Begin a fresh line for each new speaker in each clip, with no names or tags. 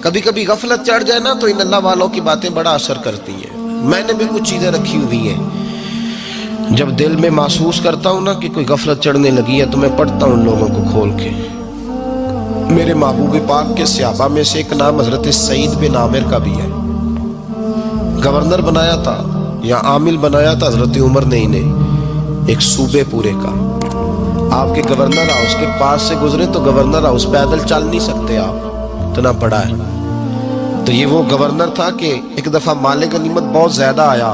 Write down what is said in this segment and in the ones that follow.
کبھی کبھی غفلت چڑھ جائے نا تو ان اللہ والوں کی باتیں بڑا اثر کرتی ہیں. میں نے بھی کچھ چیزیں رکھی ہوئی ہیں، جب دل میں محسوس کرتا ہوں نا کہ کوئی غفلت چڑھنے لگی ہے تو میں پڑھتا ہوں ان لوگوں کو کھول کے. میرے محبوب پاک کے صحابہ میں سے ایک نام حضرت سعید بن عامر کا بھی ہے. گورنر بنایا تھا یا عامل بنایا تھا حضرت عمر نے انہیں، ایک صوبے پورے کا. آپ کے گورنر ہاؤس کے پاس سے گزرے تو گورنر ہاؤس پیدل چل نہیں سکتے آپ، اتنا بڑا ہے. تو یہ وہ گورنر تھا کہ ایک دفعہ مال غنیمت بہت زیادہ آیا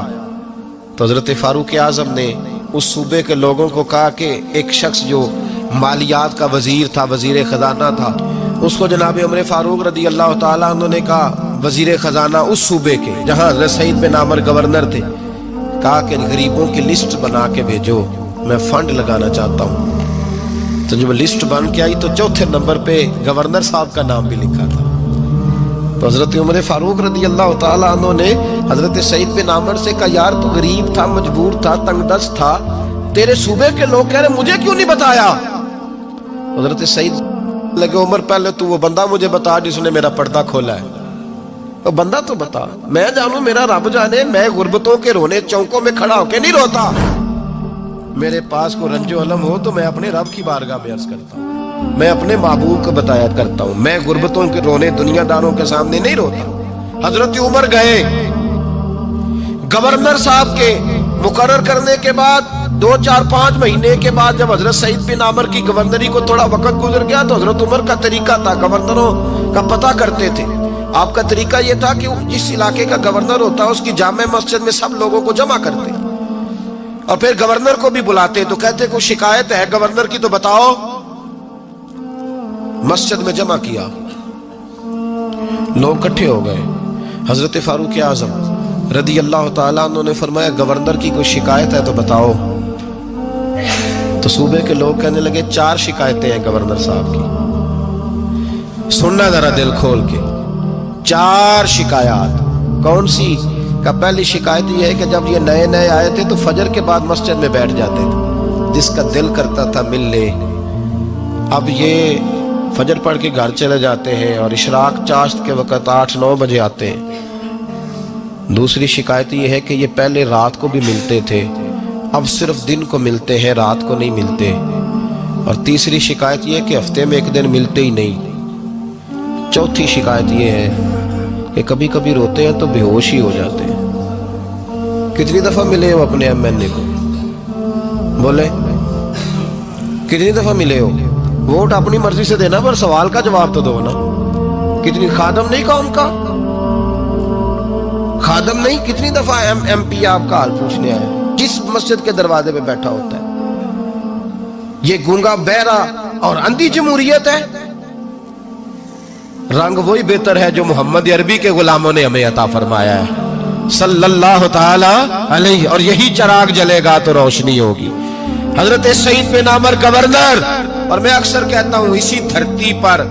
تو حضرت فاروق اعظم نے اس صوبے کے لوگوں کو کہا کہ ایک شخص جو مالیات کا وزیر تھا، وزیر خزانہ تھا، اس کو جناب عمر فاروق رضی اللہ تعالیٰ عنہ نے کہا، وزیر خزانہ اس صوبے کے جہاں حضرت سعید بن عامر گورنر تھے، کہا کہ غریبوں کی لسٹ بنا کے بھیجو، میں فنڈ لگانا چاہتا ہوں. تو جب لسٹ بن کے آئی تو چوتھے نمبر پہ گورنر صاحب کا نام بھی لکھا تھا. تو حضرت عمر فاروق رضی اللہ تعالیٰ عنہ نے حضرت سعید بن عامر سے کہا، یار تو غریب تھا، مجبور تھا، تنگ دست تھا، تیرے صوبے کے لوگ کہہ رہے مجھے کیوں نہیں بتایا؟ حضرت سعید لگے، عمر پہلے تو وہ بندہ مجھے بتا جس نے میرا پردہ کھولا ہے، وہ بندہ تو بتا، میں جانوں، میرا رب جانے، میں غربتوں کے رونے چوکوں میں کھڑا ہو کے نہیں روتا. میرے پاس کو رنج و علم ہو تو میں اپنے رب کی بارگاہ میں عرض کرتا ہوں، میں اپنے محبوب کو بتایا کرتا ہوں، میں غربتوں کے رونے دنیا داروں کے سامنے نہیں روتا. حضرت عمر گئے، گورنر صاحب کے مقرر کرنے کے بعد 2-4-5 مہینے کے بعد جب حضرت سعید بن عامر کی گورنری کو تھوڑا وقت گزر گیا تو حضرت عمر کا طریقہ تھا، گورنروں کا پتہ کرتے تھے. آپ کا طریقہ یہ تھا کہ جس علاقے کا گورنر ہوتا ہے اس کی جامع مسجد میں سب لوگوں کو جمع کرتے اور پھر گورنر کو بھی بلاتے، تو کہتے کوئی شکایت ہے گورنر کی تو بتاؤ. مسجد میں جمع کیا، لوگ اکٹھے ہو گئے. حضرت فاروق اعظم رضی اللہ تعالیٰ عنہ نے فرمایا، گورنر کی کوئی شکایت ہے تو بتاؤ. تو صوبے کے لوگ کہنے لگے 4 شکایتیں ہیں گورنر صاحب کی. سننا ذرا دل کھول کے، 4 شکایات. کون سی؟ کہ پہلی شکایت یہ ہے کہ جب یہ نئے نئے آئے تھے تو فجر کے بعد مسجد میں بیٹھ جاتے تھے، جس کا دل کرتا تھا مل لے. اب یہ فجر پڑھ کے گھر چلے جاتے ہیں اور اشراق چاشت کے وقت 8-9 بجے آتے ہیں. دوسری شکایت یہ ہے کہ یہ پہلے رات کو بھی ملتے تھے، اب صرف دن کو ملتے ہیں، رات کو نہیں ملتے. اور تیسری شکایت یہ ہے کہ ہفتے میں ایک دن ملتے ہی نہیں. چوتھی شکایت یہ ہے کہ کبھی کبھی روتے ہیں تو بے ہوش ہی ہو جاتے ہیں. کتنی دفعہ ملے ہو اپنے ایم این اے کو؟ بولے کتنی دفعہ ملے ہو؟ ووٹ اپنی مرضی سے دینا پر سوال کا جواب تو دو نا. کتنی خادم نہیں قوم کا؟ خادم نہیں، کتنی دفعہ ایم پی آپ کا حال پوچھنے آئے؟ کس مسجد کے دروازے پہ بیٹھا ہوتا ہے؟ یہ گونگا بہرا اور اندھی جمہوریت ہے؟ رنگ وہی بہتر ہے جو محمد عربی کے غلاموں نے ہمیں عطا فرمایا ہے صلی اللہ تعالی علیہ، اور یہی چراغ جلے گا تو روشنی ہوگی. حضرت سعید بن عامر گورنر، اور میں اکثر کہتا ہوں اسی دھرتی پر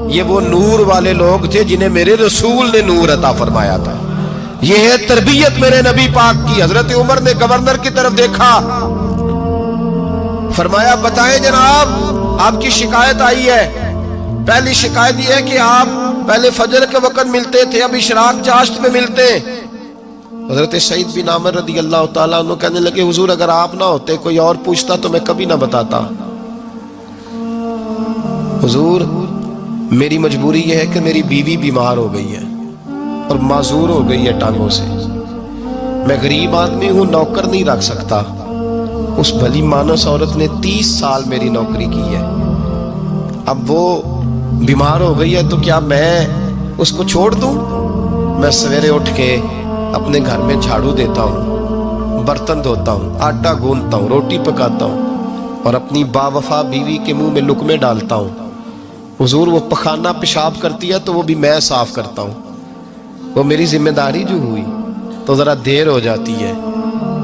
یہ وہ نور والے لوگ تھے جنہیں میرے رسول نے نور عطا فرمایا تھا. یہ ہے تربیت میرے نبی پاک کی. حضرت عمر نے گورنر کی طرف دیکھا، فرمایا بتائیں جناب آپ کی شکایت آئی ہے. پہلی شکایت یہ ہے کہ آپ پہلے فجر کے وقت ملتے تھے، اب اشراق چاشت میں ملتے. حضرت سعید بن عامر رضی اللہ تعالیٰ عنہ کہنے لگے، حضور اگر آپ نہ ہوتے کوئی اور پوچھتا تو میں کبھی نہ بتاتا. حضور میری مجبوری یہ ہے کہ میری بیوی بیمار ہو گئی ہے اور معذور ہو گئی ہے ٹانگوں سے. میں غریب آدمی ہوں، نوکر نہیں رکھ سکتا. اس بھلی مانس عورت نے 30 سال میری نوکری کی ہے، اب وہ بیمار ہو گئی ہے تو کیا میں اس کو چھوڑ دوں؟ میں سویرے اٹھ کے اپنے گھر میں جھاڑو دیتا ہوں، برتن دھوتا ہوں، آٹا گوندتا ہوں، روٹی پکاتا ہوں اور اپنی باوفا بیوی کے منہ میں لقمے ڈالتا ہوں. حضور وہ پخانہ پیشاب کرتی ہے تو وہ بھی میں صاف کرتا ہوں. وہ میری ذمہ داری جو ہوئی تو ذرا دیر ہو جاتی ہے.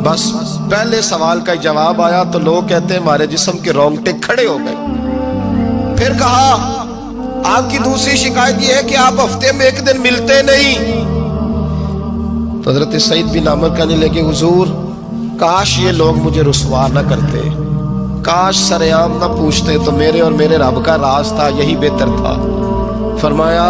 بس پہلے سوال کا جواب آیا تو لوگ کہتے ہیں ہمارے جسم کے رونگٹے کھڑے ہو گئے. پھر کہا آپ کی دوسری شکایت یہ ہے کہ آپ ہفتے میں ایک دن ملتے نہیں. تو حضرت سعید بن عامر کہنے لگے، حضور کاش یہ لوگ مجھے رسوا نہ کرتے، کاش سریعام نہ پوچھتے تو میرے اور میرے رب کا راز تھا، یہی بہتر تھا. فرمایا